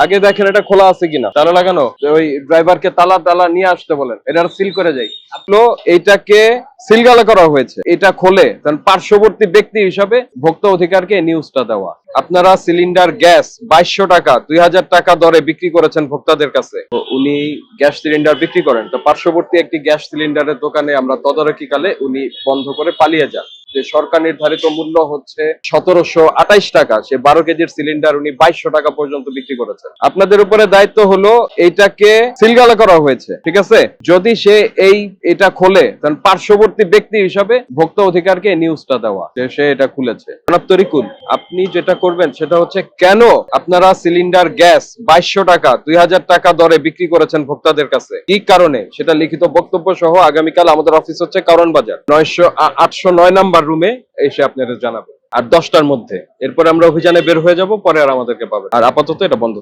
আগে দেখেন এটা খোলা আছে কিনা, তালা লাগানো, ওই ড্রাইভারকে তালা নিয়ে আসতে বলেন, এটা সিল করে যাই। আপনি এইটাকে সিলগালা করা হয়েছে, এটা খোলে কারণ পার্শ্ববর্তী ব্যক্তি হিসাবে ভোক্তা অধিকারকে নিউজটা দেওয়া। আপনারা সিলিন্ডার গ্যাস 2200 টাকা 2000 টাকা দরে বিক্রি করেছেন ভোক্তাদের কাছে। উনি গ্যাস সিলিন্ডার বিক্রি করেন, তো পার্শ্ববর্তী একটি গ্যাস সিলিন্ডারের দোকানে আমরা তদারকিকালে উনি বন্ধ করে পালিয়ে যান। যে সরকার নির্ধারিত মূল্য হচ্ছে 1728 টাকা, সে 12 কেজির সিলিন্ডার উনি 2200 টাকা পর্যন্ত বিক্রি করেছেন। আপনাদের উপরে দায়িত্ব হলো এইটাকে সিলগালা করা হয়েছে, ঠিক আছে? যদি সে এটা খোলে কারণ পার্শ্ববর্তী ব্যক্তি হিসাবে ভোক্তা অধিকারকে নিউজটা দেওয়া যে সে এটা খুলেছে। জনাব তরিকুল, আপনি যেটা করবেন সেটা হচ্ছে কেন আপনারা সিলিন্ডার গ্যাস 2200 টাকা 2000 টাকা দরে বিক্রি করেছেন ভোক্তাদের কাছে, কি কারণে সেটা লিখিত বক্তব্য সহ আগামীকাল আমাদের অফিস হচ্ছে কারণ বাজার 809 নাম্বার রুমে এসে আপনারা জানাবেন আর 10টার মধ্যে। এরপরে আমরা অভিযানে বের হয়ে যাব, পরে আর আমাদেরকে পাবেন। আর আপাতত এটা বন্ধ।